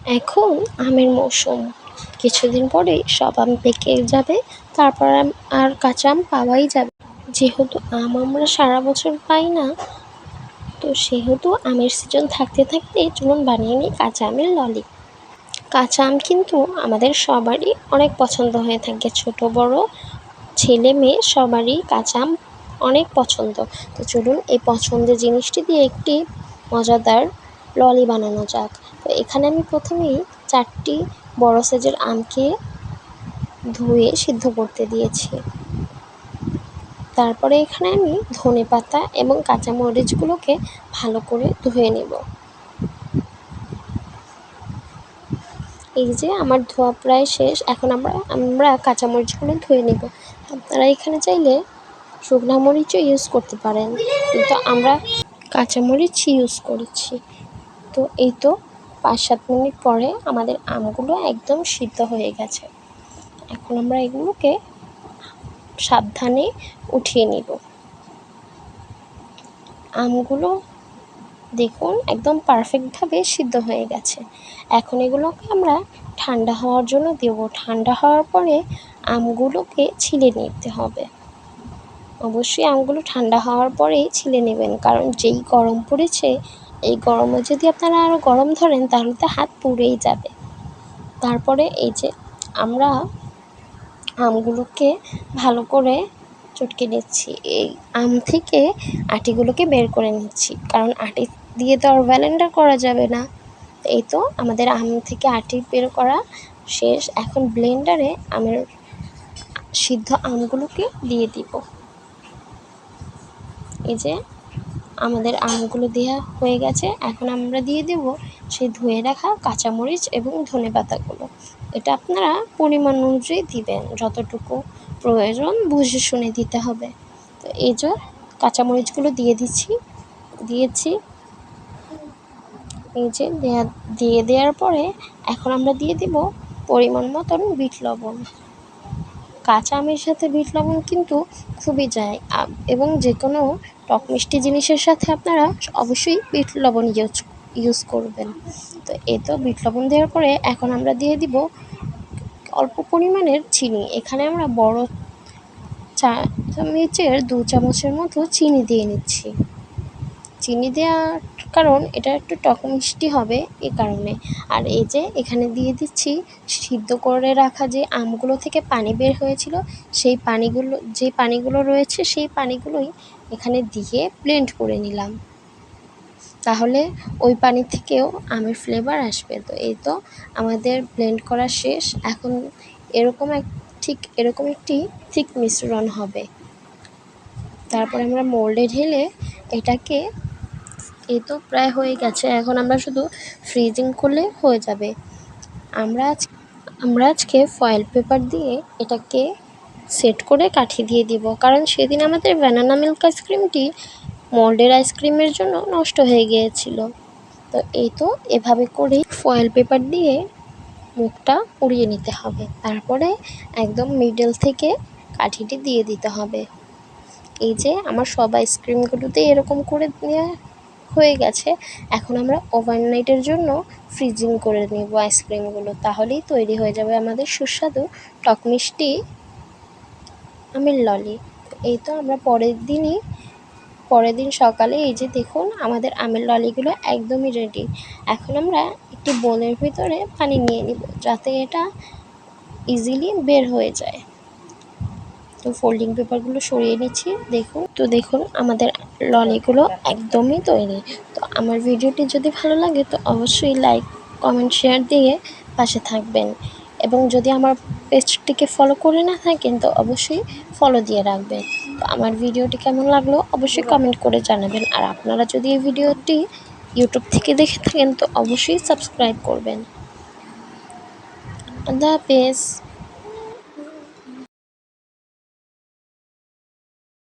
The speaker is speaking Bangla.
এখন আমের মৌসুম, কিছুদিন পরেই সব আম পেকে যাবে, তারপর আর কাঁচা আম পাওয়াই যাবে। যেহেতু আম আমরা সারা বছর পাই না, তো সেহেতু আমের সিজন থাকতে থাকতে চলুন বানিয়ে নিই কাঁচা আমের ললি। কাঁচা আম কিন্তু আমাদের সবারই অনেক পছন্দ হয়ে থাকে, ছোট বড় ছেলে মেয়ে সবারই কাঁচা আম অনেক পছন্দ। তো চলুন এই পছন্দের জিনিসটি দিয়ে একটি মজাদার ললি বানানো যাক। তো এখানে আমি প্রথমেই 4টি বড় সাইজের আমকে ধুয়ে সিদ্ধ করতে দিয়েছি। তারপরে এখানে আমি ধনেপাতা এবং কাঁচামরিচগুলোকে ভালো করে ধুয়ে নেব। এই যে আমার ধোয়া প্রায় শেষ। এখন আমরা কাঁচামরিচগুলো ধুয়ে নেব। আপনারা এখানে চাইলে শুকনো মরিচও ইউজ করতে পারেন, কিন্তু আমরা কাঁচামরিচ ইউজ করেছি। তো এই তো 5-7 মিনিট পরে আমাদের আমগুলো একদম সিদ্ধ হয়ে গেছে। এখন আমরা এগুলোকে সাবধানে উঠিয়ে নিব। আমগুলো দেখুন একদম পারফেক্টভাবে সিদ্ধ হয়ে গেছে। এখন এগুলোকে আমরা ঠান্ডা হওয়ার জন্য দেব। ঠান্ডা হওয়ার পরে আমগুলোকে ছিলে নিতে হবে। অবশ্যই আমগুলো ঠান্ডা হওয়ার পরেই ছিলে নেবেন, কারণ যেই গরম পড়েছে, এই গরমে যদি আপনারা আরও গরম ধরেন তাহলে তো হাত পুড়েই যাবে। তারপরে এই যে আমরা আমগুলোকে ভালো করে চটকে নিচ্ছি। এই আম থেকে আটিগুলোকে বের করে নিচ্ছি, কারণ আটি দিয়ে তো আর ব্লেন্ডার করা যাবে না। এই তো আমাদের আম থেকে আটি বের করা শেষ। এখন ব্লেন্ডারে আমের সিদ্ধ আমগুলোকে দিয়ে দিব। এই যে আমাদের আমগুলো দেওয়া হয়ে গেছে। এখন আমরা দিয়ে দেব সেই ধুয়ে রাখা কাঁচামরিচ এবং ধনেপাতাগুলো। এটা আপনারা পরিমাণ অনুযায়ী দিবেন, যতটুকু প্রয়োজন বুঝে শুনে দিতে হবে। তো এই যে কাঁচামরিচগুলো দিয়েছি। এই যে দিয়ে দেওয়ার পরে এখন আমরা দিয়ে দিব পরিমাণ মতন বিট লবণ। কাঁচা আমের সাথে বিট লবণ কিন্তু খুবই যায়, এবং যে কোনো টক মিষ্টি জিনিসের সাথে আপনারা অবশ্যই বিট লবণ ইউজ করবেন। তো এই তো বিট লবণ দেওয়ার পরে এখন আমরা দিয়ে দিব অল্প পরিমাণের চিনি। এখানে আমরা বড় চামচের 2 চামচের মতো চিনি দিয়ে নিচ্ছি। চিনি দেওয়ার কারণ এটা একটু টক মিষ্টি হবে, এ কারণে। আর এই যে এখানে দিয়ে দিচ্ছি সিদ্ধ করে রাখা যে আমগুলো থেকে পানি বের হয়েছিল, যে পানিগুলো রয়েছে সেই পানিগুলোই এখানে দিয়ে ব্লেন্ড করে নিলাম। তাহলে ওই পানি থেকেও আমের ফ্লেভার আসবে। তো এই তো আমাদের ব্লেন্ড করা শেষ। এখন ঠিক এরকম একটি থিক মিশ্রণ হবে। তারপরে আমরা মোল্ডে ঢেলে এটাকে, এই তো প্রায় হয়ে গেছে। এখন আমরা শুধু ফ্রিজিং করলে হয়ে যাবে। আমরা আজকে ফয়েল পেপার দিয়ে এটাকে সেট করে কাঠি দিয়ে দিব, কারণ সেদিন আমাদের ব্যানানা মিল্ক আইসক্রিমটি মোল্ডের আইসক্রিমের জন্য নষ্ট হয়ে গিয়েছিল। তো এই তো এভাবে করেই ফয়েল পেপার দিয়ে মুখটা উড়িয়ে নিতে হবে। তারপরে একদম মিডল থেকে কাঠিটি দিয়ে দিতে হবে। এই যে আমার সব আইসক্রিমগুলোতে এরকম করে দেওয়া হয়ে গেছে। এখন আমরা ওভারনাইটের জন্য ফ্রিজিং করে নেব আইসক্রিমগুলো, তাহলেই তৈরি হয়ে যাবে আমাদের সুস্বাদু টক মিষ্টি আমের ললি। এই তো আমরা পরের দিন সকালে এই যে দেখুন আমাদের আমের ললিগুলো একদমই রেডি। এখন আমরা একটি বোলের ভিতরে পানি নিয়ে নিব, যাতে এটা ইজিলি বের হয়ে যায়। তো ফোল্ডিং পেপারগুলো সরিয়ে নিচ্ছি। দেখুন আমাদের ললিগুলো একদমই তৈরি। তো আমার ভিডিওটি যদি ভালো লাগে তো অবশ্যই লাইক, কমেন্ট, শেয়ার দিয়ে পাশে থাকবেন, এবং যদি আমার পেজটিকে ফলো করে না থাকেন তো অবশ্যই ফলো দিয়ে রাখবেন। তো আমার ভিডিওটি কেমন লাগলো অবশ্যই কমেন্ট করে জানাবেন। আর আপনারা যদি এই ভিডিওটি ইউটিউব থেকে দেখে থাকেন তো অবশ্যই সাবস্ক্রাইব করবেন। আল্লাহ হাফেজ।